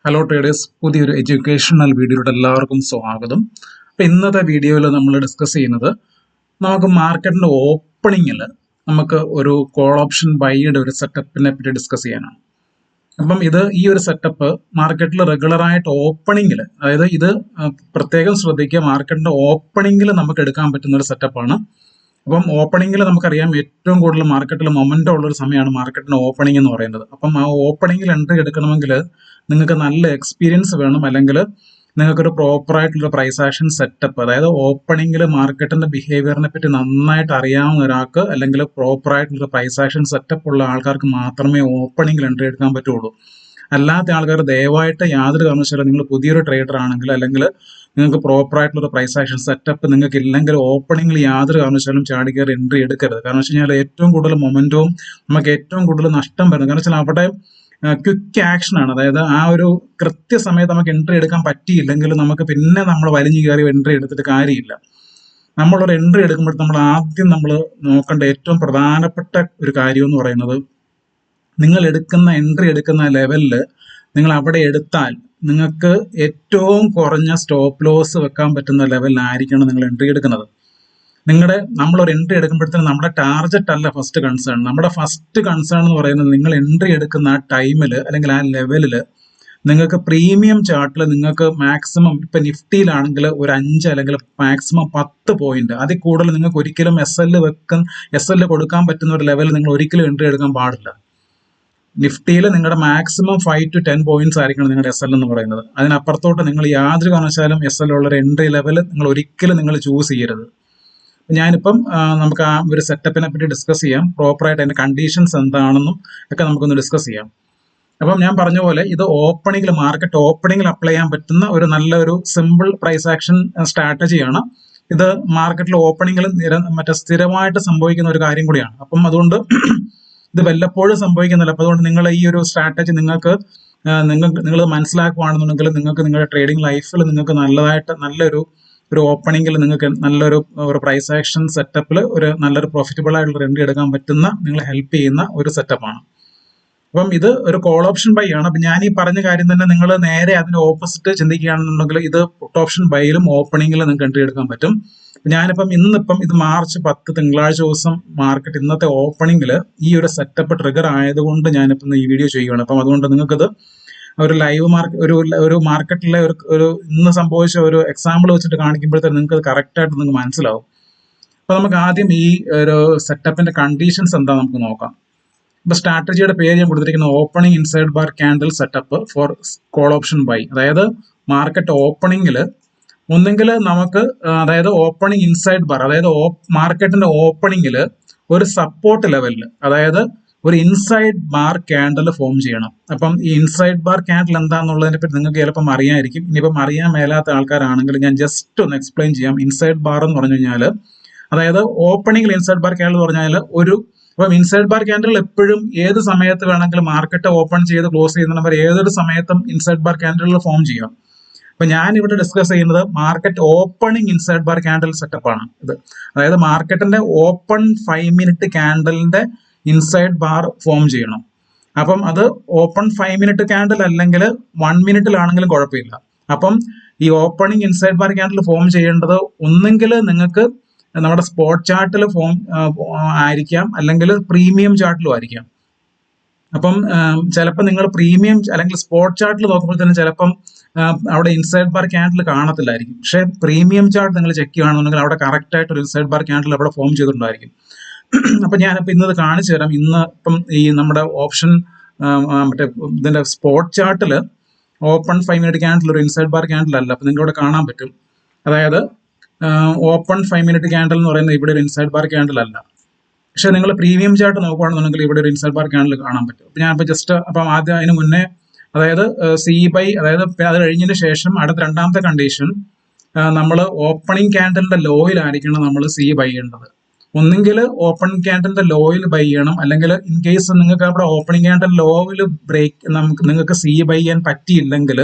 Hello traders, പുതിയൊരു educational വീഡിയോയുടെ എല്ലാവർക്കും സ്വാഗതം. അപ്പോൾ ഇന്നത്തെ വീഡിയോയിൽ നമ്മൾ ഡിസ്കസ് ചെയ്യുന്നത് നമുക്ക് മാർക്കറ്റിൻ്റെ ഓപ്പണിങ്ങിൽ നമുക്ക് ഒരു കോൾ ഓപ്ഷൻ ബൈയുടെ ഒരു സെറ്റപ്പിനെ പറ്റി ഡിസ്കസ് ചെയ്യാനാണ്. അപ്പം ഈ ഒരു സെറ്റപ്പ് മാർക്കറ്റിൽ റെഗുലറായിട്ട് ഓപ്പണിങ്ങിൽ, അതായത് ഇത് പ്രത്യേകം ശ്രദ്ധിക്കുക, മാർക്കറ്റിൻ്റെ ഓപ്പണിങ്ങിൽ നമുക്ക് എടുക്കാൻ പറ്റുന്ന ഒരു സെറ്റപ്പാണ്. അപ്പം ഓപ്പണിങ്ങിൽ നമുക്കറിയാം ഏറ്റവും കൂടുതൽ മാർക്കറ്റിൽ മൊമെന്റം ഉള്ളൊരു സമയമാണ് മാർക്കറ്റിന്റെ ഓപ്പണിംഗ് എന്ന് പറയുന്നത്. അപ്പം ആ ഓപ്പണിങ്ങിൽ എൻട്രി എടുക്കണമെങ്കിൽ നിങ്ങൾക്ക് നല്ല എക്സ്പീരിയൻസ് വേണം, അല്ലെങ്കിൽ നിങ്ങൾക്കൊരു പ്രോപ്പറായിട്ടുള്ള പ്രൈസ് ആക്ഷൻ സെറ്റപ്പ്, അതായത് ഓപ്പണിങ്ങിൽ മാർക്കറ്റിന്റെ ബിഹേവിയറിനെ പറ്റി നന്നായിട്ട് അറിയാവുന്ന ഒരാൾക്ക്, അല്ലെങ്കിൽ പ്രോപ്പറായിട്ടുള്ള പ്രൈസ് ആക്ഷൻ സെറ്റപ്പ് ഉള്ള ആൾക്കാർക്ക് മാത്രമേ ഓപ്പണിങ്ങിൽ എൻട്രി എടുക്കാൻ പറ്റുള്ളൂ. അല്ലാത്ത ആൾക്കാർ ദയവായിട്ട് യാതൊരു കാരണവശാലും, നിങ്ങൾ പുതിയൊരു ട്രേഡർ ആണെങ്കിൽ, അല്ലെങ്കിൽ നിങ്ങൾക്ക് പ്രോപ്പറായിട്ടുള്ള പ്രൈസ് ആക്ഷൻ സെറ്റപ്പ് നിങ്ങൾക്ക് ഇല്ലെങ്കിൽ ഓപ്പണിങ്ങിൽ യാതൊരു കാരണവശാലും ചാടി കയറി എൻട്രി എടുക്കരുത്. കാരണം വെച്ച് കഴിഞ്ഞാൽ ഏറ്റവും കൂടുതൽ മൊമെന്റവും നമുക്ക് ഏറ്റവും കൂടുതൽ നഷ്ടം വരുന്നത്. കാരണം വെച്ചാൽ അവിടെ ക്വിക്ക് ആക്ഷൻ ആണ്. അതായത് ആ ഒരു കൃത്യസമയത്ത് നമുക്ക് എൻട്രി എടുക്കാൻ പറ്റിയില്ലെങ്കിൽ നമുക്ക് പിന്നെ നമ്മൾ വലിഞ്ഞു കയറി എൻട്രി എടുത്തിട്ട് കാര്യമില്ല. നമ്മളൊരു എൻട്രി എടുക്കുമ്പോൾ നമ്മൾ ആദ്യം നോക്കേണ്ട ഏറ്റവും പ്രധാനപ്പെട്ട ഒരു കാര്യം എന്ന് പറയുന്നത്, നിങ്ങൾ എൻട്രി എടുക്കുന്ന ലെവലിൽ നിങ്ങൾ അവിടെ എടുത്താൽ നിങ്ങൾക്ക് ഏറ്റവും കുറഞ്ഞ സ്റ്റോപ്പ് ലോസ് വെക്കാൻ പറ്റുന്ന ലെവലിലായിരിക്കണം നിങ്ങൾ എൻട്രി എടുക്കുന്നത്. നമ്മളൊരു എൻട്രി എടുക്കുമ്പോഴത്തേനും നമ്മുടെ ടാർഗറ്റ് അല്ല ഫസ്റ്റ് കൺസേൺ. നമ്മുടെ ഫസ്റ്റ് കൺസേൺ എന്ന് പറയുന്നത്, നിങ്ങൾ എൻട്രി എടുക്കുന്ന ആ ടൈമിൽ അല്ലെങ്കിൽ ആ ലെവലിൽ നിങ്ങൾക്ക് പ്രീമിയം ചാർട്ടിൽ നിങ്ങൾക്ക് മാക്സിമം, ഇപ്പം നിഫ്റ്റിയിലാണെങ്കിൽ ഒരു 5 അല്ലെങ്കിൽ മാക്സിമം 10 പോയിന്റ്, അതിൽ കൂടുതൽ നിങ്ങൾക്ക് ഒരിക്കലും എസ് എൽ കൊടുക്കാൻ പറ്റുന്ന ഒരു ലെവൽ നിങ്ങൾ ഒരിക്കലും എൻട്രി എടുക്കാൻ പാടില്ല. നിഫ്റ്റിയിൽ നിങ്ങളുടെ മാക്സിമം 5 to 10 പോയിന്റ്സ് ആയിരിക്കണം നിങ്ങളുടെ എസ് എൽ എന്ന് പറയുന്നത്. അതിനപ്പുറത്തോട്ട് നിങ്ങൾ യാതൊരു കാരണവശാലും എസ് എൽ ഉള്ള ഒരു എൻട്രി ലെവൽ ഒരിക്കലും ചൂസ് ചെയ്യരുത്. ഞാനിപ്പം നമുക്ക് ആ ഒരു സെറ്റപ്പിനെ പറ്റി ഡിസ്കസ് ചെയ്യാം. പ്രോപ്പറായിട്ട് അതിന്റെ കണ്ടീഷൻസ് എന്താണെന്നും ഒക്കെ നമുക്കൊന്ന് ഡിസ്കസ് ചെയ്യാം. അപ്പം ഞാൻ പറഞ്ഞ പോലെ ഇത് മാർക്കറ്റ് ഓപ്പണിംഗിൽ അപ്ലൈ ചെയ്യാൻ പറ്റുന്ന ഒരു നല്ലൊരു സിമ്പിൾ പ്രൈസ് ആക്ഷൻ സ്ട്രാറ്റജിയാണ്. ഇത് മാർക്കറ്റിൽ ഓപ്പണിംഗിൽ സ്ഥിരമായിട്ട് സംഭവിക്കുന്ന ഒരു കാര്യം കൂടിയാണ്. അപ്പം അതുകൊണ്ട് ഇത് വല്ലപ്പോഴും സംഭവിക്കുന്നില്ല. അപ്പോൾ അതുകൊണ്ട് നിങ്ങൾ ഈ ഒരു സ്ട്രാറ്റജി നിങ്ങൾ മനസ്സിലാക്കുകയാണെന്നുണ്ടെങ്കിൽ നിങ്ങൾക്ക് നിങ്ങളുടെ ട്രേഡിംഗ് ലൈഫിൽ നിങ്ങൾക്ക് നല്ലൊരു ഓപ്പണിംഗിൽ നിങ്ങൾക്ക് നല്ലൊരു പ്രൈസ് ആക്ഷൻ സെറ്റപ്പിൽ നല്ലൊരു പ്രോഫിറ്റബിൾ ആയിട്ടുള്ള എൻട്രി എടുക്കാൻ പറ്റുന്ന, നിങ്ങളെ ഹെൽപ്പ് ചെയ്യുന്ന ഒരു സെറ്റപ്പാണ്. അപ്പം ഇത് ഒരു കോൾ ഓപ്ഷൻ ബൈ ആണ്. അപ്പം ഞാൻ ഈ പറഞ്ഞ കാര്യം തന്നെ നിങ്ങൾ നേരെ അതിന് ഓപ്പോസിറ്റ് ചിന്തിക്കുകയാണെന്നുണ്ടെങ്കിൽ ഇത് പുട്ട് ഓപ്ഷൻ ബൈയിലും ഓപ്പണിംഗിലും നിങ്ങൾക്ക് എൻട്രി എടുക്കാൻ പറ്റും. ഞാനിപ്പം ഇന്നിപ്പം ഇത് മാർച്ച് 10 തിങ്കളാഴ്ച ദിവസം മാർക്കറ്റ് ഇന്നത്തെ ഓപ്പണിംഗിൽ ഈ ഒരു സെറ്റപ്പ് ട്രിഗർ ആയതുകൊണ്ട് ഞാനിപ്പം ഈ വീഡിയോ ചെയ്യുകയാണ്. അപ്പം അതുകൊണ്ട് നിങ്ങൾക്കിത് ഒരു ലൈവ് ഒരു മാർക്കറ്റിലെ ഒരു ഇന്ന് സംഭവിച്ച ഒരു എക്സാമ്പിൾ വെച്ചിട്ട് കാണിക്കുമ്പോഴത്തേക്ക് നിങ്ങൾക്ക് കറക്റ്റായിട്ട് നിങ്ങൾക്ക് മനസ്സിലാവും. അപ്പൊ നമുക്ക് ആദ്യം ഈ ഒരു സെറ്റപ്പിന്റെ കണ്ടീഷൻസ് എന്താ നമുക്ക് നോക്കാം. ഇപ്പൊ സ്ട്രാറ്റജിയുടെ പേര് ഞാൻ കൊടുത്തിരിക്കുന്ന opening inside bar candle setup for call option by. അതായത് മാർക്കറ്റ് ഓപ്പണിംഗിൽ ഒന്നെങ്കിൽ നമുക്ക്, അതായത് ഓപ്പണിംഗ് ഇൻസൈഡ് ബാർ, അതായത് മാർക്കറ്റിന്റെ ഓപ്പണിംഗിൽ ഒരു സപ്പോർട്ട് ലെവലിൽ, അതായത് ഒരു ഇൻസൈഡ് ബാർ ക്യാൻഡിൽ ഫോം ചെയ്യണം. അപ്പം ഈ ഇൻസൈഡ് ബാർ ക്യാൻഡിൽ എന്താണെന്നുള്ളതിനെ പറ്റി നിങ്ങൾക്ക് ചിലപ്പം അറിയാമായിരിക്കും. ഇനിയിപ്പം അറിയാൻ മേലാത്ത ആൾക്കാരാണെങ്കിൽ ഞാൻ ജസ്റ്റ് ഒന്ന് എക്സ്പ്ലെയിൻ ചെയ്യാം. ഇൻസൈഡ് ബാർ എന്ന് പറഞ്ഞു കഴിഞ്ഞാൽ, അതായത് ഓപ്പണിംഗിൽ ഇൻസൈഡ് ബാർ ക്യാൻഡിൽ എന്ന് പറഞ്ഞാൽ അപ്പം ഇൻസൈഡ് ബാർ ക്യാൻഡിൽ എപ്പോഴും ഏത് സമയത്ത് വേണമെങ്കിലും മാർക്കറ്റ് ഓപ്പൺ ചെയ്ത് ക്ലോസ് ചെയ്യുന്ന ഏതൊരു സമയത്തും ഇൻസൈഡ് ബാർ ക്യാൻഡിൽ ഫോം ചെയ്യാം. അപ്പൊ ഞാൻ ഇവിടെ ഡിസ്കസ് ചെയ്യുന്നത് market opening inside bar candle setup ആണ് ഇത്. അതായത് മാർക്കറ്റിന്റെ ഓപ്പൺ 5 മിനിറ്റ് ക്യാൻഡലിന്റെ ഇൻസൈഡ് ബാർ ഫോം ചെയ്യണം. അപ്പം അത് ഓപ്പൺ 5 മിനിറ്റ് ക്യാൻഡിൽ അല്ലെങ്കിൽ 1 മിനിറ്റിലാണെങ്കിലും കുഴപ്പമില്ല. അപ്പം ഈ opening inside bar candle form ചെയ്യേണ്ടത് ഒന്നെങ്കിൽ നിങ്ങൾക്ക് നമ്മുടെ സ്പോട്ട് ചാർട്ടിൽ ഫോം ആയിരിക്കാം, അല്ലെങ്കിൽ പ്രീമിയം ചാർട്ടിലും ആയിരിക്കാം. അപ്പം ചിലപ്പോൾ നിങ്ങൾ പ്രീമിയം അല്ലെങ്കിൽ സ്പോട്ട് ചാർട്ടിൽ നോക്കുമ്പോഴത്തേനും ചിലപ്പം അവിടെ ഇൻസൈഡ് ബാർ ക്യാൻഡിൽ കാണത്തില്ലായിരിക്കും. പക്ഷേ പ്രീമിയം ചാർട്ട് നിങ്ങൾ ചെക്ക് ചെയ്യുകയാണെന്നുണ്ടെങ്കിൽ അവിടെ കറക്റ്റ് ആയിട്ട് ഒരു ഇൻസൈഡ് ബാർ ക്യാൻഡിൽ അവിടെ ഫോം ചെയ്തിട്ടുണ്ടായിരിക്കും. അപ്പൊ ഞാനിപ്പോൾ ഇന്നത് കാണിച്ചു തരാം. ഇപ്പം ഈ നമ്മുടെ ഓപ്ഷൻ ഇതിന്റെ സ്പോട്ട് ചാർട്ടിൽ ഓപ്പൺ 5 മിനിറ്റ് ക്യാൻഡിൽ ഒരു ഇൻസൈഡ് ബാർ ക്യാൻഡിൽ അല്ല. അപ്പൊ നിങ്ങൾക്ക് ഇവിടെ കാണാൻ പറ്റും. അതായത് ഓപ്പൺ 5 മിനിറ്റ് ക്യാൻഡിൽ എന്ന് പറയുന്നത് ഇവിടെ ഒരു ഇൻസൈഡ് ബാർ ക്യാൻഡിൽ അല്ല. പക്ഷെ നിങ്ങൾ പ്രീമിയം ചാർട്ട് നോക്കുകയാണെന്നുണ്ടെങ്കിൽ ഇവിടെ ഒരു ഇൻസൈഡ് ബാർ ക്യാൻഡിൽ കാണാൻ പറ്റും. അപ്പൊ ഞാനിപ്പോൾ ജസ്റ്റ് ആദ്യം അതിന് മുന്നേ, അതായത് സി ബൈ, അതായത് അത് കഴിഞ്ഞതിന് ശേഷം അടുത്ത രണ്ടാമത്തെ കണ്ടീഷൻ, നമ്മൾ ഓപ്പണിംഗ് ക്യാൻഡലിന്റെ ലോയിലായിരിക്കണം നമ്മൾ സി ബൈ ചെയ്യേണ്ടത്. ഒന്നെങ്കിൽ ഓപ്പണിംഗ് ക്യാൻഡലിന്റെ ലോയിൽ ബൈ ചെയ്യണം, അല്ലെങ്കിൽ ഇൻ കേസ് നിങ്ങൾക്ക് അവിടെ ഓപ്പണിംഗ് ക്യാൻഡൽ ലോയിൽ നിങ്ങൾക്ക് സി ബൈ ചെയ്യാൻ പറ്റിയില്ലെങ്കിൽ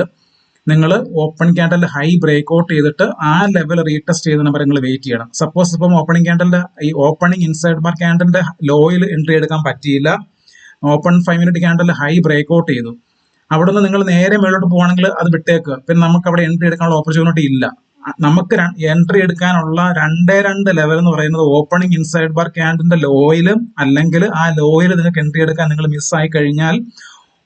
നിങ്ങൾ open candle high break out ചെയ്തിട്ട് ആ ലെവൽ റീടെസ്റ്റ് ചെയ്ത് നമ്പർ നിങ്ങൾ വെയിറ്റ് ചെയ്യണം. സപ്പോസ് ഇപ്പം ഓപ്പണിംഗ് ക്യാൻഡലിന്റെ ഈ ഓപ്പണിംഗ് ഇൻസൈഡ് ബാർ ക്യാൻഡലിന്റെ ലോയിൽ എൻട്രി എടുക്കാൻ പറ്റിയില്ല, open 5 minute candle high break out ചെയ്തു, അവിടെ നിന്ന് നിങ്ങൾ നേരെ മേലോട്ട് പോകുകയാണെങ്കിൽ അത് വിട്ടേക്കുക. പിന്നെ നമുക്ക് അവിടെ എൻട്രി എടുക്കാനുള്ള ഓപ്പർച്യൂണിറ്റി ഇല്ല. നമുക്ക് എൻട്രി എടുക്കാനുള്ള രണ്ട് ലെവൽ എന്ന് പറയുന്നത് ഓപ്പണിംഗ് ഇൻസൈഡ് ബാർ ക്യാൻഡിന്റെ ലോയിലും, അല്ലെങ്കിൽ ആ ലോയിൽ നിങ്ങൾക്ക് എൻട്രി എടുക്കാൻ നിങ്ങൾ മിസ്സായി കഴിഞ്ഞാൽ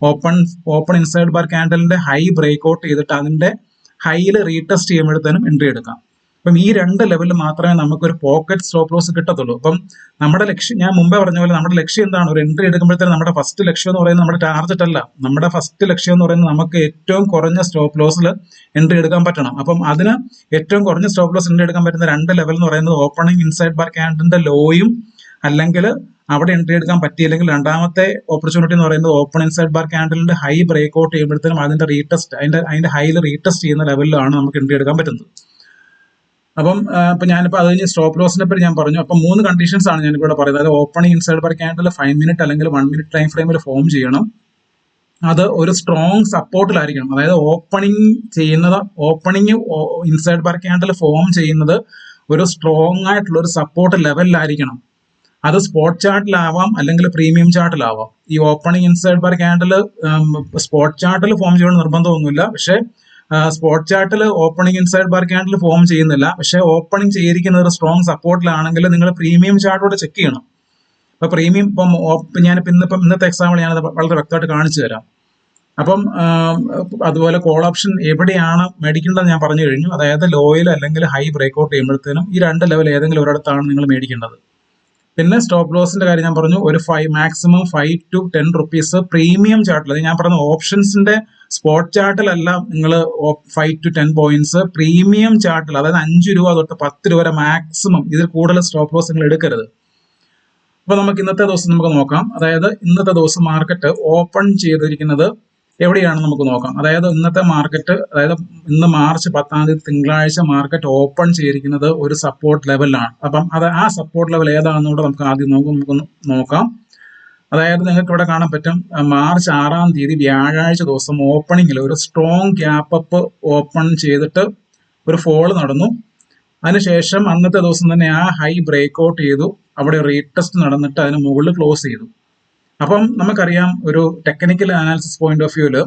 ഓപ്പൺ ഇൻസൈഡ് ബാർ ക്യാൻഡലിന്റെ ഹൈ ബ്രേക്ക് ഔട്ട് ചെയ്തിട്ട് അതിന്റെ ഹൈയിൽ റീടെസ്റ്റ് ചെയ്യുമ്പോഴത്തേനും എൻട്രി എടുക്കാം. അപ്പം ഈ 2 ലെവലിൽ മാത്രമേ നമുക്കൊരു പോക്കറ്റ് സ്റ്റോപ്പ് ലോസ് കിട്ടത്തുള്ളൂ. അപ്പം നമ്മുടെ ലക്ഷ്യം, ഞാൻ മുമ്പേ പറഞ്ഞ പോലെ, നമ്മുടെ ലക്ഷ്യം എന്താണ്? ഒരു എൻട്രി എടുക്കുമ്പോഴത്തേനും നമ്മുടെ ഫസ്റ്റ് ലക്ഷ്യം എന്ന് പറയുന്നത് നമ്മുടെ ടാർഗറ്റ് അല്ല. നമ്മുടെ ഫസ്റ്റ് ലക്ഷ്യം എന്ന് പറയുന്നത് നമുക്ക് ഏറ്റവും കുറഞ്ഞ സ്റ്റോപ്പ് ലോസിൽ എൻട്രി എടുക്കാൻ പറ്റണം. അപ്പം അതിന് ഏറ്റവും കുറഞ്ഞ സ്റ്റോപ്പ് ലോസ് എൻട്രി എടുക്കാൻ പറ്റുന്ന 2 ലെവൽ എന്ന് പറയുന്നത് ഓപ്പണിംഗ് ഇൻസൈഡ് ബാർ ക്യാൻഡിന്റെ ലോയും, അല്ലെങ്കിൽ അവിടെ എൻട്രി എടുക്കാൻ പറ്റിയില്ലെങ്കിൽ രണ്ടാമത്തെ ഓപ്പർച്യൂണിറ്റി എന്ന് പറയുന്നത് ഓപ്പൺ ഇൻസൈഡ് ബാർ ക്യാൻഡലിന്റെ ഹൈ ബ്രേക്ക് ഔട്ട് ചെയ്യുമ്പോഴത്തേനും അതിന്റെ റീടെസ്റ്റ്, അതിന്റെ ഹൈയിൽ റീടെസ്റ്റ് ചെയ്യുന്ന ലെവലിലാണ് നമുക്ക് എൻട്രി എടുക്കാൻ പറ്റുന്നത്. അപ്പം ഇപ്പൊ ഞാനിപ്പോൾ അത് കഴിഞ്ഞ് സ്റ്റോപ്പ് ലോസിനെ പറ്റി ഞാൻ പറഞ്ഞു. അപ്പം 3 കണ്ടീഷൻസ് ആണ് ഞാനിപ്പോൾ ഇവിടെ പറയുന്നത്. അതായത് opening inside bar candle 5 minute അല്ലെങ്കിൽ 1 മിനിറ്റ് ടൈം ഫ്രെയിമിൽ ഫോം ചെയ്യണം. അത് ഒരു സ്ട്രോങ് സപ്പോർട്ടിലായിരിക്കണം. അതായത് opening inside bar candle form ചെയ്യുന്നത് ഒരു സ്ട്രോങ് ആയിട്ടുള്ള ഒരു സപ്പോർട്ട് ലെവലിലായിരിക്കണം. അത് സ്പോട്ട് ചാർട്ടിലാവാം, അല്ലെങ്കിൽ പ്രീമിയം ചാർട്ടിലാവാം. ഈ opening inside bar candle spot ചാർട്ടിൽ ഫോം ചെയ്യണമെന്ന് നിർബന്ധമൊന്നുമില്ല. പക്ഷേ സ്പോട്ട് ചാർട്ടിൽ opening inside bar candle form ചെയ്യുന്നില്ല. പക്ഷേ ഓപ്പണിംഗ് ചെയ്തിരിക്കുന്ന ഒരു സ്ട്രോങ് സപ്പോർട്ടിലാണെങ്കിൽ നിങ്ങൾ പ്രീമിയം ചാർട്ടോടെ ചെക്ക് ചെയ്യണം. ഇപ്പൊ പ്രീമിയം ഞാനിപ്പോൾ ഇന്നത്തെ എക്സാമ്പിൾ ഞാനത് വളരെ വ്യക്തമായിട്ട് കാണിച്ചു തരാം. അപ്പം അതുപോലെ കോൾ ഓപ്ഷൻ എവിടെയാണ് മേടിക്കേണ്ടത് ഞാൻ പറഞ്ഞു കഴിഞ്ഞു. അതായത് ലോയിൽ അല്ലെങ്കിൽ ഹൈ ബ്രേക്ക് ഔട്ട് ചെയ്യുമ്പോഴത്തേനും ഈ 2 ലെവൽ ഏതെങ്കിലും ഒരിടത്താണ് നിങ്ങൾ മേടിക്കേണ്ടത്. പിന്നെ സ്റ്റോപ്പ് ലോസിന്റെ കാര്യം ഞാൻ പറഞ്ഞു. ഒരു മാക്സിമം 5 to 10 റുപ്പീസ് പ്രീമിയം ചാർട്ടിൽ, ഞാൻ പറഞ്ഞ ഓപ്ഷൻസിന്റെ സ്പോട്ട് ചാർട്ടിലല്ല നിങ്ങൾ 5 to 10 പോയിന്റ്സ്, പ്രീമിയം ചാർട്ടിൽ, അതായത് 5 രൂപ തൊട്ട് 10 രൂപ വരെ മാക്സിമം, ഇതിൽ കൂടുതൽ സ്റ്റോപ്പ് ലോസ് നിങ്ങൾ എടുക്കരുത്. അപ്പൊ നമുക്ക് ഇന്നത്തെ ദിവസം നമുക്ക് നോക്കാം. അതായത് ഇന്നത്തെ ദിവസം മാർക്കറ്റ് ഓപ്പൺ ചെയ്തിരിക്കുന്നത് എവിടെയാണ് നമുക്ക് നോക്കാം. അതായത് ഇന്നത്തെ മാർക്കറ്റ്, അതായത് ഇന്ന് മാർച്ച് 10-ാം തീയതി തിങ്കളാഴ്ച മാർക്കറ്റ് ഓപ്പൺ ചെയ്തിരിക്കുന്നത് ഒരു സപ്പോർട്ട് ലെവലിലാണ്. അപ്പം ആ സപ്പോർട്ട് ലെവൽ ഏതാണെന്നൂടെ നമുക്ക് ആദ്യം നമുക്കൊന്ന് നോക്കാം. അതായത് നിങ്ങൾക്ക് ഇവിടെ കാണാൻ പറ്റും, മാർച്ച് 6-ാം തീയതി വ്യാഴാഴ്ച ദിവസം ഓപ്പണിങ്ങിൽ ഒരു സ്ട്രോങ് ഗ്യാപ്പ് അപ്പ് ഓപ്പൺ ചെയ്തിട്ട് ഒരു ഫോൾ നടന്നു. അതിനുശേഷം അന്നത്തെ ദിവസം തന്നെ ആ ഹൈ ബ്രേക്ക് ഔട്ട് ചെയ്തു, അവിടെ റീടെസ്റ്റ് നടന്നിട്ട് അതിന് മുകളിൽ ക്ലോസ് ചെയ്തു. അപ്പം നമുക്കറിയാം, ഒരു ടെക്നിക്കൽ അനാലിസിസ് പോയിന്റ് ഓഫ് വ്യൂല്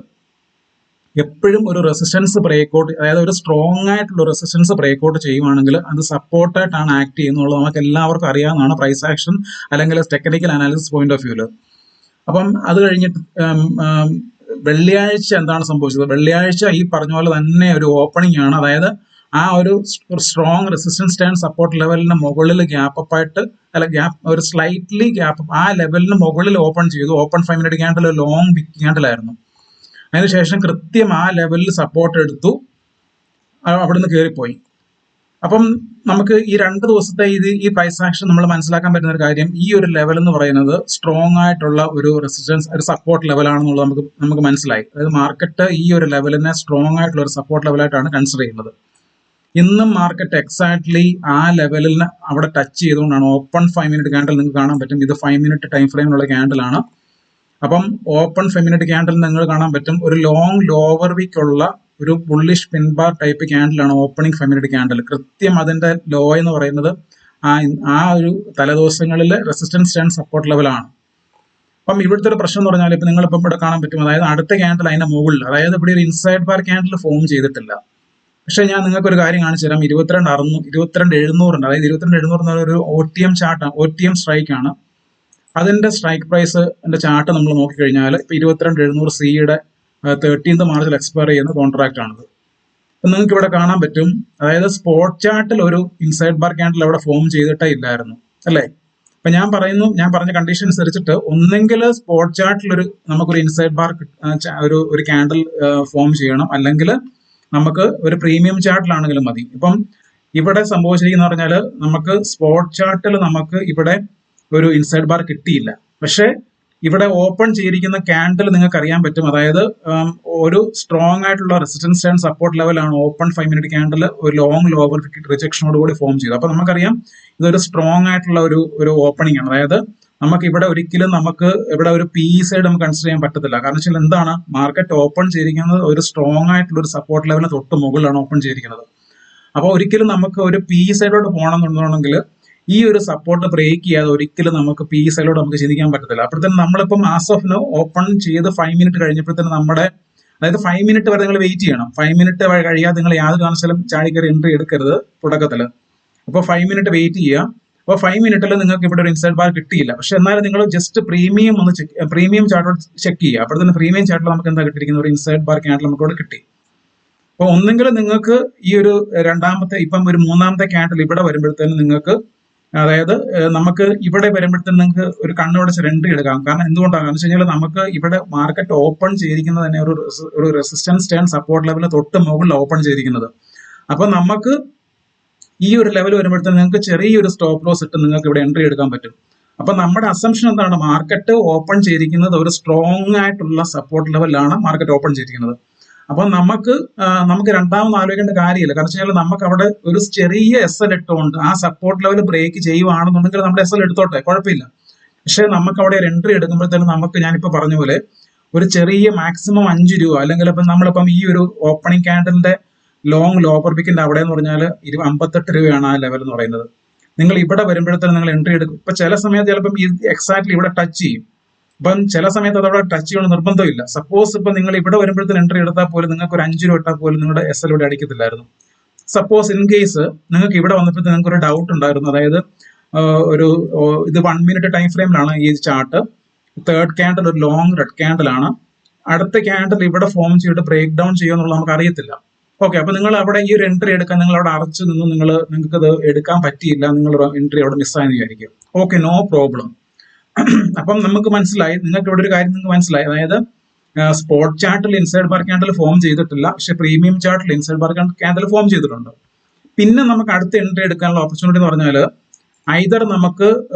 എപ്പോഴും ഒരു റെസിസ്റ്റൻസ് ബ്രേക്ക് ഔട്ട്, അതായത് ഒരു സ്ട്രോങ് ആയിട്ടുള്ള റെസിസ്റ്റൻസ് ബ്രേക്ക് ഔട്ട് ചെയ്യുവാണെങ്കിൽ അത് സപ്പോർട്ടായിട്ടാണ് ആക്ട് ചെയ്യുന്നുള്ളത് നമുക്ക് എല്ലാവർക്കും അറിയാവുന്നതാണ്, പ്രൈസ് ആക്ഷൻ അല്ലെങ്കിൽ ടെക്നിക്കൽ അനാലിസിസ് പോയിന്റ് ഓഫ് വ്യൂല്. അപ്പം അത് കഴിഞ്ഞിട്ട് വെള്ളിയാഴ്ച എന്താണ് സംഭവിച്ചത്? വെള്ളിയാഴ്ച ഈ പറഞ്ഞ പോലെ തന്നെ ഒരു ഓപ്പണിംഗ് ആണ്. അതായത് ആ ഒരു സ്ട്രോങ് റെസിസ്റ്റൻസ് സ്റ്റാൻഡ് സപ്പോർട്ട് ലെവലിന് മുകളിൽ ഗ്യാപ്പ് അപ്പ് ആയിട്ട്, ഒരു സ്ലൈറ്റ്ലി ഗ്യാപ്പ് ആ ലെവലിന് മുകളിൽ ഓപ്പൺ ചെയ്തു. Open 5 minute candle long big ക്യാൻഡിലായിരുന്നു. അതിനുശേഷം കൃത്യം ആ ലെവലിൽ സപ്പോർട്ട് എടുത്തു, അവിടുന്ന് കയറിപ്പോയി. അപ്പം നമുക്ക് ഈ 2 ദിവസത്തെ ഈ പ്രൈസ് ആക്ഷൻ നമ്മൾ മനസ്സിലാക്കാൻ പറ്റുന്ന ഒരു കാര്യം, ഈ ഒരു ലെവൽ എന്ന് പറയുന്നത് സ്ട്രോങ് ആയിട്ടുള്ള ഒരു റെസിസ്റ്റൻസ്, ഒരു സപ്പോർട്ട് ലെവലാണെന്നുള്ളത് നമുക്ക് മനസ്സിലായി. അതായത് മാർക്കറ്റ് ഈ ഒരു ലെവലിനെ സ്ട്രോങ് ആയിട്ടുള്ള ഒരു സപ്പോർട്ട് ലെവലായിട്ടാണ് കൺസിഡർ ചെയ്യുന്നത്. ഇന്നും മാർക്കറ്റ് എക്സാക്ട്ലി ആ ലെവലിന് അവിടെ ടച്ച് ചെയ്തുകൊണ്ടാണ് ഓപ്പൺ 5 മിനിറ്റ് ക്യാൻഡിൽ നിങ്ങൾക്ക് കാണാൻ പറ്റും. ഇത് 5 മിനിറ്റ് ടൈം ഫ്രെയിമിലുള്ള ക്യാൻഡിലാണ്. അപ്പം ഓപ്പൺ 5 മിനിറ്റ് ക്യാൻഡിൽ നിങ്ങൾ കാണാൻ പറ്റും ഒരു ലോങ് ലോവർ വീക്ക് ഉള്ള ഒരു ബുള്ളിഷ് പിൻബാർ ടൈപ്പ് ക്യാൻഡിലാണ് ഓപ്പണിംഗ് 5 മിനിറ്റ് ക്യാൻഡിൽ. കൃത്യം അതിന്റെ ലോ എന്ന് പറയുന്നത് ആ ഒരു തലേദിവസങ്ങളിലെ റെസിസ്റ്റൻസ് ആൻഡ് സപ്പോർട്ട് ലെവലാണ്. അപ്പം ഇവിടുത്തെ ഒരു പ്രശ്നം എന്ന് പറഞ്ഞാൽ, ഇപ്പൊ നിങ്ങളിപ്പം ഇവിടെ കാണാൻ പറ്റും, അതായത് അടുത്ത ക്യാൻഡിൽ അതിന്റെ മുകളിൽ, അതായത് ഇവിടെ ഒരു ഇൻസൈഡ് ബാർ ക്യാൻഡിൽ ഫോം ചെയ്തിട്ടില്ല. പക്ഷെ ഞാൻ നിങ്ങൾക്ക് ഒരു കാര്യം കാണിച്ചു തരാം. 22,700 ഉണ്ട്. അതായത് 22,700 ഒരു OTM ചാർട്ടാണ്, OTM സ്ട്രൈക്ക് ആണ്. അതിന്റെ സ്ട്രൈക്ക് പ്രൈസ് ചാർട്ട് നമ്മൾ നോക്കിക്കഴിഞ്ഞാൽ ഇപ്പൊ 22,700 സിയുടെ 13th മാർച്ചിൽ എക്സ്പയർ ചെയ്യുന്ന കോൺട്രാക്ട് ആണിത്. അപ്പൊ നിങ്ങൾക്ക് ഇവിടെ കാണാൻ പറ്റും, അതായത് സ്പോട്ട് ചാർട്ടിൽ ഒരു ഇൻസൈഡ് ബാർ ക്യാൻഡിൽ അവിടെ ഫോം ചെയ്തിട്ടേ ഇല്ലായിരുന്നു, അല്ലേ? അപ്പൊ ഞാൻ പറഞ്ഞ കണ്ടീഷൻ അനുസരിച്ചിട്ട് ഒന്നെങ്കിൽ സ്പോട്ട് ചാർട്ടിൽ നമുക്കൊരു ഇൻസൈഡ് ബാർ ഒരു ക്യാൻഡിൽ ഫോം ചെയ്യണം, അല്ലെങ്കിൽ നമുക്ക് ഒരു പ്രീമിയം ചാർട്ടിലാണെങ്കിലും മതി. ഇപ്പം ഇവിടെ സംഭവിച്ചിരിക്കുന്ന പറഞ്ഞാൽ, നമുക്ക് സ്പോട്ട് ചാർട്ടിൽ നമുക്ക് ഇവിടെ ഒരു ഇൻസൈഡ് ബാർ കിട്ടിയില്ല. പക്ഷെ ഇവിടെ ഓപ്പൺ ചെയ്തിരിക്കുന്ന ക്യാൻഡിൽ നിങ്ങൾക്ക് അറിയാൻ പറ്റും, അതായത് ഒരു സ്ട്രോങ് ആയിട്ടുള്ള റെസിസ്റ്റൻസ് ആൻഡ് സപ്പോർട്ട് ലെവലാണ് ഓപ്പൺ 5 മിനിറ്റ് ക്യാൻഡിൽ ഒരു ലോങ് ലോവർ റിജക്ഷനോട് കൂടി ഫോം ചെയ്തു. അപ്പൊ നമുക്കറിയാം ഇതൊരു സ്ട്രോങ് ആയിട്ടുള്ള ഒരു ഓപ്പണിംഗ് ആണ്. അതായത് നമുക്ക് ഇവിടെ ഒരിക്കലും നമുക്ക് ഇവിടെ ഒരു പി സൈഡ് നമുക്ക് കൺസിഡർ ചെയ്യാൻ പറ്റത്തില്ല. കാരണം വെച്ചാൽ എന്താണ്, മാർക്കറ്റ് ഓപ്പൺ ചെയ്തിരിക്കുന്നത് ഒരു സ്ട്രോങ് ആയിട്ടുള്ള ഒരു സപ്പോർട്ട് ലെവലിന് തൊട്ട് മുകളിലാണ് ഓപ്പൺ ചെയ്തിരിക്കുന്നത്. അപ്പോൾ ഒരിക്കലും നമുക്ക് ഒരു പി സൈഡോട്ട് പോകണം എന്നുണ്ടെങ്കിൽ ഈ ഒരു സപ്പോർട്ട് ബ്രേക്ക് ചെയ്യാതെ ഒരിക്കലും നമുക്ക് പി സൈഡിലോട്ട് നമുക്ക് ചിന്തിക്കാൻ പറ്റത്തില്ല. അപ്പോഴത്തേനും നമ്മളിപ്പം ആസ് ഓഫ് നോ ഓപ്പൺ ചെയ്ത് 5 മിനിറ്റ് കഴിഞ്ഞപ്പോഴത്തേനും നമ്മുടെ അതായത് 5 മിനിറ്റ് വരെ നിങ്ങൾ വെയിറ്റ് ചെയ്യണം. 5 മിനിറ്റ് കഴിയാതെ നിങ്ങൾ യാതൊരു കാരണവശാലും ചാടിക്കറി എൻട്രി എടുക്കരുത് തുടക്കത്തിൽ. അപ്പോൾ 5 മിനിറ്റ് വെയിറ്റ് ചെയ്യുക. അപ്പോൾ 5 മിനിറ്റിൽ നിങ്ങൾക്ക് ഇവിടെ ഒരു ഇൻസൈഡ് ബാർ കിട്ടിയില്ല, പക്ഷെ എന്നാലും നിങ്ങൾ just premium premium chart check ചെയ്യുക. അപ്പോൾ തന്നെ പ്രീമിയം ചാർട്ടിൽ നമുക്ക് എന്താ കിട്ടിയിരിക്കുന്ന ഒരു ഇൻസൈഡ് ബാർ ക്യാൻഡിൽ നമുക്ക് ഇവിടെ കിട്ടി. അപ്പോൾ ഒന്നെങ്കിൽ നിങ്ങൾക്ക് ഈ ഒരു ഇപ്പം ഒരു മൂന്നാമത്തെ ക്യാൻഡിൽ ഇവിടെ വരുമ്പോഴത്തേനും നിങ്ങൾക്ക്, അതായത് നമുക്ക് ഇവിടെ വരുമ്പോഴത്തേനും നിങ്ങൾക്ക് ഒരു കണ്ണുടച്ച് എൻട്രി എടുക്കാം. കാരണം എന്തുകൊണ്ടാണ് എന്ന് വെച്ച് കഴിഞ്ഞാൽ നമുക്ക് ഇവിടെ മാർക്കറ്റ് ഓപ്പൺ ചെയ്തിരിക്കുന്നത് തന്നെ ഒരു റെസിസ്റ്റൻസ് ടേൺ സപ്പോർട്ട് ലെവലിൽ തൊട്ട് മുകളിൽ ഓപ്പൺ ചെയ്തിരിക്കുന്നത്. അപ്പൊ നമുക്ക് ഈ ഒരു ലെവൽ വരുമ്പോഴത്തേനും നിങ്ങൾക്ക് ചെറിയൊരു സ്റ്റോപ്പ് ലോസ് ഇട്ട് നിങ്ങൾക്ക് ഇവിടെ എൻട്രി എടുക്കാൻ പറ്റും. അപ്പൊ നമ്മുടെ അസംഷൻ എന്താണ്, മാർക്കറ്റ് ഓപ്പൺ ചെയ്തിരിക്കുന്നത് ഒരു സ്ട്രോങ് ആയിട്ടുള്ള സപ്പോർട്ട് ലെവലിലാണ് മാർക്കറ്റ് ഓപ്പൺ ചെയ്തിരിക്കുന്നത്. അപ്പൊ നമുക്ക് രണ്ടാമത് ആലോചിക്കേണ്ട കാര്യമില്ല. കാരണം വെച്ചാൽ നമുക്ക് അവിടെ ഒരു ചെറിയ SL ഇട്ടുകൊണ്ട് ആ സപ്പോർട്ട് ലെവൽ ബ്രേക്ക് ചെയ്യുവാണെന്നുണ്ടെങ്കിൽ നമ്മുടെ SL എടുത്തോട്ടെ, കുഴപ്പമില്ല. പക്ഷെ നമുക്ക് അവിടെ ഒരു എൻട്രി എടുക്കുമ്പോഴത്തേനും നമുക്ക് ഞാനിപ്പോ പറഞ്ഞ പോലെ ഒരു ചെറിയ മാക്സിമം 5 രൂപ, അല്ലെങ്കിൽ ഇപ്പം നമ്മളിപ്പം ഈ ഒരു ഓപ്പണിംഗ് ക്യാൻഡലിന്റെ ലോങ് ലോവർ പിക്കിന്റെ അവിടെ എന്ന് പറഞ്ഞാൽ 58 രൂപയാണ് ആ ലെവൽ എന്ന് പറയുന്നത്. നിങ്ങൾ ഇവിടെ വരുമ്പോഴത്തേനും നിങ്ങൾ എൻട്രി എടുക്കും. ഇപ്പൊ ചില സമയത്ത് ചിലപ്പം എക്സാക്ട്ലി ഇവിടെ ടച്ച് ചെയ്യും. ഇപ്പം ചില സമയത്ത് അതവിടെ ടച്ച് ചെയ്യണമെന്ന് നിർബന്ധമില്ല. സപ്പോസ് ഇപ്പൊ നിങ്ങൾ ഇവിടെ വരുമ്പോഴത്തേന് എൻട്രി എടുത്താൽ പോലും നിങ്ങൾക്ക് ഒരു 5 രൂപ ഇട്ടാൽ പോലും നിങ്ങളുടെ SL ഇവിടെ അടിക്കത്തില്ലായിരുന്നു. സപ്പോസ് ഇൻ കേസ് നിങ്ങൾക്ക് ഇവിടെ വന്നപ്പോഴത്തേക്ക് നിങ്ങൾക്ക് ഒരു ഡൗട്ട് ഉണ്ടായിരുന്നു, അതായത് ഇത് 1 മിനിറ്റ് ടൈം ഫ്രെയിമിലാണ് ഈ ചാർട്ട്. തേർഡ് ക്യാൻഡിൽ ഒരു ലോങ് റെഡ് ക്യാൻഡിൽ ആണ്. അടുത്ത ക്യാൻഡിൽ ഇവിടെ ഫോം ചെയ്തിട്ട് ബ്രേക്ക് ഡൗൺ ചെയ്യുമെന്നുള്ളത് നമുക്ക് അറിയത്തില്ല. ഓക്കെ, അപ്പൊ നിങ്ങൾ അവിടെ ഈ ഒരു എൻട്രി എടുക്കാൻ നിങ്ങൾ അവിടെ അറച്ചു നിന്ന് നിങ്ങൾക്ക് അത് എടുക്കാൻ പറ്റിയില്ല, നിങ്ങളുടെ എൻട്രി അവിടെ മിസ്സായെന്ന് വിചാരിക്കും. Okay, no problem. അപ്പം നമുക്ക് മനസ്സിലായി, നിങ്ങൾക്ക് ഇവിടെ ഒരു കാര്യം നിങ്ങൾക്ക് മനസ്സിലായി, അതായത് സ്പോട്ട് ചാർട്ടിൽ ഇൻസൈഡ് ബാർ ക്യാൻഡിൽ ഫോം ചെയ്തിട്ടില്ല, പക്ഷെ പ്രീമിയം ചാർട്ടിൽ ഇൻസൈഡ് ബാർ ക്യാൻഡിൽ ഫോം ചെയ്തിട്ടുണ്ട്. പിന്നെ നമുക്ക് അടുത്ത എൻട്രി എടുക്കാനുള്ള ഓപ്പർച്യൂണിറ്റി എന്ന് പറഞ്ഞാൽ ഐദർ നമുക്ക്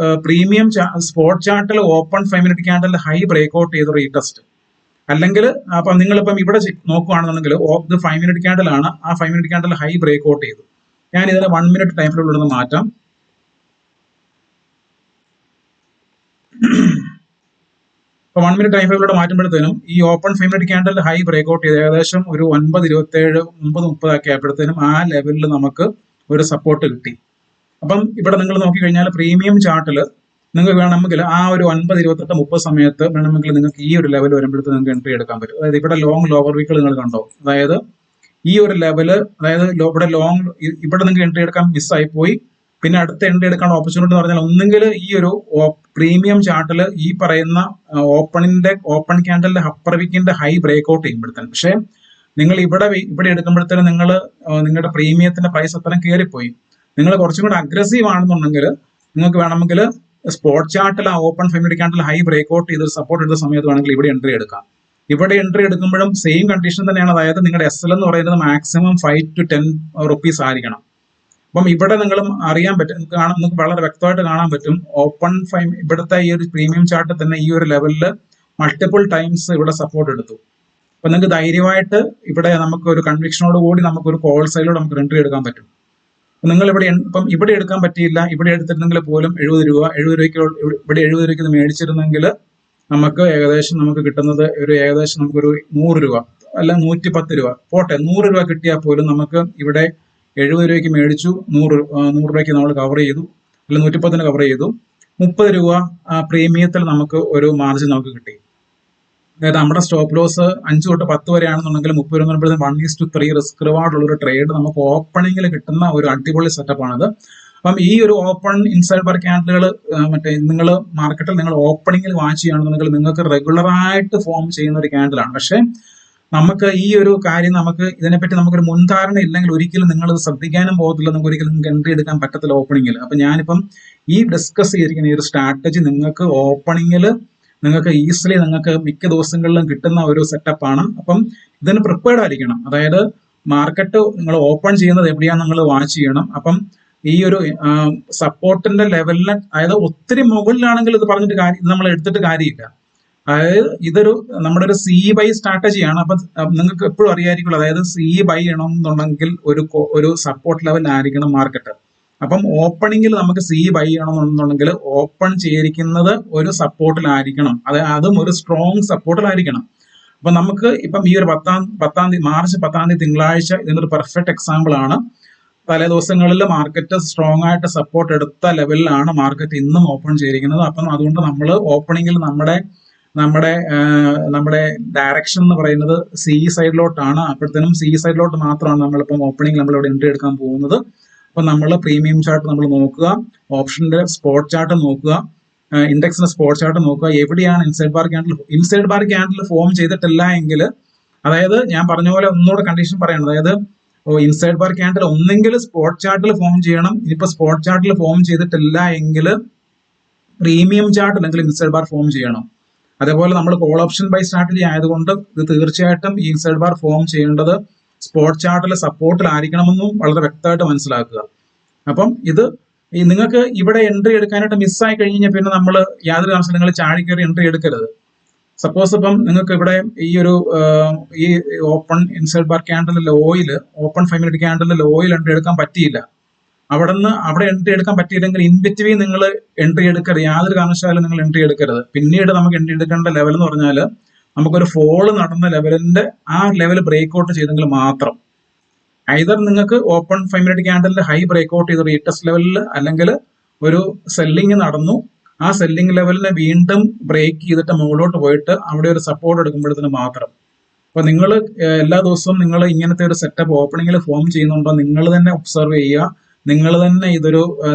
പ്രീമിയം സ്പോട്ട് ചാർട്ടിൽ open 5 minute candle high break out ചെയ്ത് റീടെസ്റ്റ്, അല്ലെങ്കിൽ അപ്പം നിങ്ങളിപ്പം ഇവിടെ നോക്കുകയാണെന്നുണ്ടെങ്കിൽ ഇത് 5 മിനിറ്റ് ക്യാൻഡിൽ ആണ്. ആ 5 minute candle high break out ചെയ്തു. ഞാൻ ഇതിനെ 1 മിനിറ്റ് ടൈം ഫ്രെയിമിൽ നിന്ന് മാറ്റാം. ഇപ്പൊ 1 മിനിറ്റ് ടൈം ഫ്രെയിമിലൂടെ മാറ്റുമ്പോഴത്തേനും ഈ open 5 minute candle high break out ചെയ്ത് ഏകദേശം ഒരു 9:27, 9:30 ഒക്കെ ആയപ്പോഴത്തേനും ആ ലെവലിൽ നമുക്ക് ഒരു സപ്പോർട്ട് കിട്ടി. അപ്പം ഇവിടെ നിങ്ങൾ നോക്കിക്കഴിഞ്ഞാൽ പ്രീമിയം ചാർട്ടിൽ നിങ്ങൾക്ക് വേണമെങ്കിൽ ആ ഒരു 9:28, 30 സമയത്ത് വേണമെങ്കിൽ നിങ്ങൾക്ക് ഈ ഒരു ലെവൽ വരുമ്പോഴത്തേക്ക് നിങ്ങൾക്ക് എൻട്രി എടുക്കാൻ പറ്റും. അതായത് ഇവിടെ ലോങ് ലോവർ വീക്കിൾ നിങ്ങൾ കണ്ടോ, അതായത് ഈ ഒരു ലെവല്, അതായത് ഇവിടെ നിങ്ങൾക്ക് എൻട്രി എടുക്കാൻ മിസ്സായി പോയി. പിന്നെ അടുത്ത എൻട്രി എടുക്കാനുള്ള ഓപ്പർച്യൂണിറ്റി എന്ന് പറഞ്ഞാൽ ഒന്നെങ്കിൽ ഈ ഒരു പ്രീമിയം ചാർട്ടിൽ ഈ പറയുന്ന ഓപ്പൺ ക്യാൻഡലിന്റെ അപ്പർ വീക്കിന്റെ ഹൈ ബ്രേക്ക് ഔട്ട് ചെയ്യുമ്പോഴത്തേനും, പക്ഷെ നിങ്ങൾ ഇവിടെ എടുക്കുമ്പോഴത്തേനും നിങ്ങളുടെ പ്രീമിയത്തിന്റെ പ്രൈസ് അത്രയും കയറിപ്പോയി. നിങ്ങൾ കുറച്ചും കൂടെ അഗ്രസീവ് ആണെന്നുണ്ടെങ്കിൽ നിങ്ങൾക്ക് വേണമെങ്കിൽ സ്പോട്ട് ചാർട്ടിൽ ആ open 5 minute candle high break out ചെയ്ത് സപ്പോർട്ട് എടുത്ത സമയത്ത് വേണമെങ്കിൽ ഇവിടെ എൻട്രി എടുക്കാം. ഇവിടെ എൻട്രി എടുക്കുമ്പോഴും സെയിം കണ്ടീഷൻ തന്നെയാണ്, അതായത് നിങ്ങളുടെ SL എന്ന് പറയുന്നത് മാക്സിമം 5 to 10 rupees ആയിരിക്കണം. അപ്പം ഇവിടെ നിങ്ങളും അറിയാൻ പറ്റും, നിങ്ങൾക്ക് വളരെ വ്യക്തമായിട്ട് കാണാൻ പറ്റും, ഇവിടുത്തെ ഈ ഒരു പ്രീമിയം ചാർട്ടിൽ തന്നെ ഈ ഒരു ലെവലിൽ മൾട്ടിപ്പിൾ ടൈംസ് ഇവിടെ സപ്പോർട്ട് എടുത്തു. അപ്പൊ നിങ്ങൾക്ക് ധൈര്യമായിട്ട് ഇവിടെ നമുക്ക് ഒരു കൺവിക്ഷനോട് കൂടി നമുക്കൊരു കോൾ സൈഡിലൂടെ നമുക്ക് എൻട്രി എടുക്കാൻ പറ്റും. നിങ്ങൾ ഇവിടെ എടുക്കാൻ പറ്റിയില്ല, ഇവിടെ എടുത്തിരുന്നെങ്കിൽ പോലും 70 രൂപയ്ക്ക് ഇവിടെ 70 രൂപയ്ക്ക് മേടിച്ചിരുന്നെങ്കിൽ നമുക്ക് ഏകദേശം നമുക്ക് കിട്ടുന്നത് ഏകദേശം നമുക്കൊരു 100 രൂപ അല്ല 110 രൂപ പോട്ടെ, 100 രൂപ കിട്ടിയാൽ പോലും നമുക്ക് ഇവിടെ 70 രൂപയ്ക്ക് മേടിച്ചു, 100 രൂപയ്ക്ക് നമ്മൾ കവർ ചെയ്തു, അല്ല 110 കവർ ചെയ്തു, 30 രൂപ പ്രീമിയത്തിൽ നമുക്ക് ഒരു മാർജിൻ നമുക്ക് കിട്ടി. അതായത് നമ്മുടെ സ്റ്റോപ്പ് ലോസ് 5 തൊട്ട് 10 വരെയാണെന്നുണ്ടെങ്കിൽ 30 രൂപ 1:3 റിസ്ക് റിവാർഡ് ഉള്ള ഒരു ട്രേഡ് നമുക്ക് ഓപ്പണിംഗിൽ കിട്ടുന്ന ഒരു അടിപൊളി സെറ്റപ്പ് ആണിത്. അപ്പം ഈ ഒരു ഓപ്പൺ ഇൻസൈഡ് ബാർ ക്യാൻഡിലുകൾ നിങ്ങൾ മാർക്കറ്റിൽ നിങ്ങൾ ഓപ്പണിംഗിൽ വാച്ച് ചെയ്യുകയാണെന്നുണ്ടെങ്കിൽ നിങ്ങൾക്ക് റെഗുലറായിട്ട് ഫോം ചെയ്യുന്ന ഒരു ക്യാൻഡിലാണ്. പക്ഷെ നമുക്ക് ഈ ഒരു കാര്യം ഇതിനെപ്പറ്റി നമുക്കൊരു മുൻധാരണ ഇല്ലെങ്കിൽ ഒരിക്കലും നിങ്ങൾ ഇത് ശ്രദ്ധിക്കാനും പോകത്തില്ല, നമുക്ക് ഒരിക്കലും നിങ്ങൾക്ക് എൻട്രി എടുക്കാൻ പറ്റത്തില്ല ഓപ്പണിംഗിൽ. അപ്പൊ ഞാനിപ്പം ഈ ഡിസ്കസ് ചെയ്തിരിക്കുന്ന ഈ ഒരു സ്ട്രാറ്റജി നിങ്ങൾക്ക് ഓപ്പണിംഗിൽ നിങ്ങൾക്ക് ഈസിലി നിങ്ങൾക്ക് മിക്ക ദിവസങ്ങളിലും കിട്ടുന്ന ഒരു സെറ്റപ്പാണ്. അപ്പം ഇതിന് പ്രിപ്പയർഡ് ആയിരിക്കണം. അതായത് മാർക്കറ്റ് നിങ്ങൾ ഓപ്പൺ ചെയ്യുന്നത് എവിടെയാണ് നിങ്ങൾ വാച്ച് ചെയ്യണം. അപ്പം ഈ ഒരു സപ്പോർട്ടിന്റെ ലെവലിന്, അതായത് ഒത്തിരി മുകളിലാണെങ്കിൽ ഇത് പറഞ്ഞിട്ട് നമ്മൾ എടുത്തിട്ട് കാര്യമില്ല. അതായത് ഇതൊരു നമ്മുടെ ഒരു ബൈ സ്ട്രാറ്റജിയാണ്. അപ്പൊ നിങ്ങൾക്ക് എപ്പോഴും അറിയായിരിക്കുമല്ലോ, അതായത് ബൈ ചെയ്യണമെന്നുണ്ടെങ്കിൽ ഒരു സപ്പോർട്ട് ലെവലിലായിരിക്കണം മാർക്കറ്റ്. അപ്പം ഓപ്പണിംഗിൽ നമുക്ക് ബൈ ചെയ്യണമെന്നുണ്ടെങ്കിൽ ഓപ്പൺ ചെയ്തിരിക്കുന്നത് ഒരു സപ്പോർട്ടിലായിരിക്കണം, അതും ഒരു സ്ട്രോങ് സപ്പോർട്ടിലായിരിക്കണം. അപ്പൊ നമുക്ക് ഇപ്പം ഈ ഒരു മാർച്ച് 10 തിങ്കളാഴ്ച ഇതിനൊരു പെർഫെക്റ്റ് എക്സാമ്പിൾ ആണ്. തലേ ദിവസങ്ങളിൽ മാർക്കറ്റ് സ്ട്രോങ് ആയിട്ട് സപ്പോർട്ട് എടുത്ത ലെവലിലാണ് മാർക്കറ്റ് ഇന്നും ഓപ്പൺ ചെയ്തിരിക്കുന്നത്. അപ്പം അതുകൊണ്ട് നമ്മൾ ഓപ്പണിംഗിൽ നമ്മുടെ നമ്മുടെ ഡയറക്ഷൻ എന്ന് പറയുന്നത് സി സൈഡിലോട്ടാണ്. അപ്പോഴത്തേനും സി സൈഡിലോട്ട് മാത്രമാണ് നമ്മളിപ്പം ഓപ്പണിംഗ് നമ്മളിവിടെ എൻട്രി എടുക്കാൻ പോകുന്നത്. അപ്പം നമ്മൾ പ്രീമിയം ചാർട്ട് നമ്മൾ നോക്കുക, ഓപ്ഷന്റെ സ്പോട്ട് ചാർട്ട് നോക്കുക, ഇൻഡെക്സിന്റെ സ്പോട്ട് ചാർട്ട് നോക്കുക. എവിടെയാണ് ഇൻസൈഡ് ബാർ ക്യാൻഡിൽ ഫോം ചെയ്തിട്ടില്ല എങ്കിൽ, അതായത് ഞാൻ പറഞ്ഞ പോലെ ഒന്നുകൂടെ കണ്ടീഷൻ പറയണം. അതായത് ഇൻസൈഡ് ബാർ ക്യാൻഡിൽ ഒന്നെങ്കിൽ സ്പോട്ട് ചാർട്ടിൽ ഫോം ചെയ്യണം. ഇനിയിപ്പോൾ സ്പോട്ട് ചാർട്ടിൽ ഫോം ചെയ്തിട്ടില്ല എങ്കിൽ പ്രീമിയം ചാർട്ട് അല്ലെങ്കിൽ ഇൻസൈഡ് ബാർ ഫോം ചെയ്യണം. അതേപോലെ നമ്മൾ കോൾ ഓപ്ഷൻ ബൈ സ്ട്രാറ്റജി ആയതുകൊണ്ട് ഇത് തീർച്ചയായിട്ടും ഈ ഇൻസൈഡ് ബാർ ഫോം ചെയ്യേണ്ടത് സ്പോട്ട് ചാർട്ടിലെ സപ്പോർട്ടിലായിരിക്കണമെന്നും വളരെ വ്യക്തമായിട്ട് മനസ്സിലാക്കുക. അപ്പം ഇത് നിങ്ങൾക്ക് ഇവിടെ എൻട്രി എടുക്കാനായിട്ട് മിസ്സായി കഴിഞ്ഞാൽ പിന്നെ നമ്മൾ യാതൊരു കാരണവശാലും നിങ്ങൾ ചാടി കയറി എൻട്രി എടുക്കരുത്. സപ്പോസ് ഇപ്പം നിങ്ങൾക്ക് ഇവിടെ ഈ ഓപ്പൺ ഇൻസൈഡ് ബാർ ക്യാൻഡിലെ ഓയിൽ, ഓപ്പൺ 5 മിനിറ്റ് ക്യാൻഡിലെ ഓയിൽ എൻട്രി എടുക്കാൻ പറ്റിയില്ല. അവിടെ എൻട്രി എടുക്കാൻ പറ്റിയില്ലെങ്കിൽ ഇൻ ബിറ്റ്വീൻ നിങ്ങൾ എൻട്രി എടുക്കരുത്. യാതൊരു കാരണവശാലും നിങ്ങൾ എൻട്രി എടുക്കരുത്. പിന്നീട് നമുക്ക് എൻട്രി എടുക്കേണ്ട ലെവൽ എന്ന് പറഞ്ഞാൽ നമുക്കൊരു ഫോള് നടന്ന ലെവലിന്റെ ആ ലെവൽ ബ്രേക്ക് ഔട്ട് ചെയ്തെങ്കിൽ മാത്രം, ഐദർ നിങ്ങൾക്ക് ഓപ്പൺ 5 മിനിറ്റ് ക്യാൻഡലിന്റെ ഹൈ ബ്രേക്ക് ഔട്ട് ചെയ്ത് റീടെസ്റ്റ് ലെവലിൽ, അല്ലെങ്കിൽ ഒരു സെല്ലിംഗ് നടന്നു, ആ സെല്ലിംഗ് ലെവലിനെ വീണ്ടും ബ്രേക്ക് ചെയ്തിട്ട് മുകളിലോട്ട് പോയിട്ട് അവിടെ ഒരു സപ്പോർട്ട് എടുക്കുമ്പോഴത്തേന് മാത്രം. അപ്പൊ നിങ്ങൾ എല്ലാ ദിവസവും നിങ്ങൾ ഇങ്ങനത്തെ ഒരു സെറ്റപ്പ് ഓപ്പണിംഗിൽ ഫോം ചെയ്യുന്നുണ്ടോ നിങ്ങൾ തന്നെ ഒബ്സർവ് ചെയ്യുക. നിങ്ങൾ തന്നെ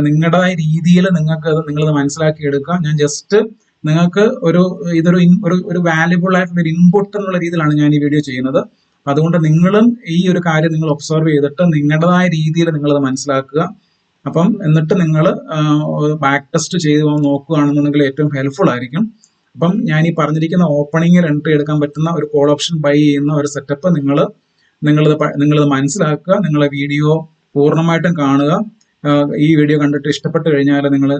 നിങ്ങളുടേതായ രീതിയിൽ നിങ്ങളത് മനസ്സിലാക്കി എടുക്കുക. ഞാൻ ജസ്റ്റ് നിങ്ങൾക്ക് ഒരു വാല്യുബിൾ ആയിട്ടുള്ള ഒരു ഇൻപുട്ട് എന്നുള്ള രീതിയിലാണ് ഞാൻ ഈ വീഡിയോ ചെയ്യുന്നത്. അതുകൊണ്ട് നിങ്ങളും ഈ ഒരു കാര്യം നിങ്ങൾ ഒബ്സർവ് ചെയ്തിട്ട് നിങ്ങളുടേതായ രീതിയിൽ നിങ്ങളത് മനസ്സിലാക്കുക. അപ്പം എന്നിട്ട് നിങ്ങൾ ബാക്ക് ടെസ്റ്റ് ചെയ്ത് നോക്കുകയാണെന്നുണ്ടെങ്കിൽ ഏറ്റവും ഹെൽപ്ഫുൾ ആയിരിക്കും. അപ്പം ഞാൻ ഈ പറഞ്ഞിരിക്കുന്ന ഓപ്പണിങ്ങിൽ എൻട്രി എടുക്കാൻ പറ്റുന്ന ഒരു കോൾ ഓപ്ഷൻ ബൈ ചെയ്യുന്ന ഒരു സെറ്റപ്പ് നിങ്ങളത് മനസ്സിലാക്കുക. നിങ്ങളെ വീഡിയോ പൂർണ്ണമായിട്ടും കാണുക. ഈ വീഡിയോ കണ്ടിട്ട് ഇഷ്ടപ്പെട്ട് കഴിഞ്ഞാൽ നിങ്ങൾ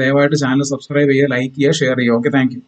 ദയവായിട്ട് ചാനൽ സബ്സ്ക്രൈബ് ചെയ്യുക, ലൈക്ക് ചെയ്യുക, ഷെയർ ചെയ്യുക. Okay, thank you.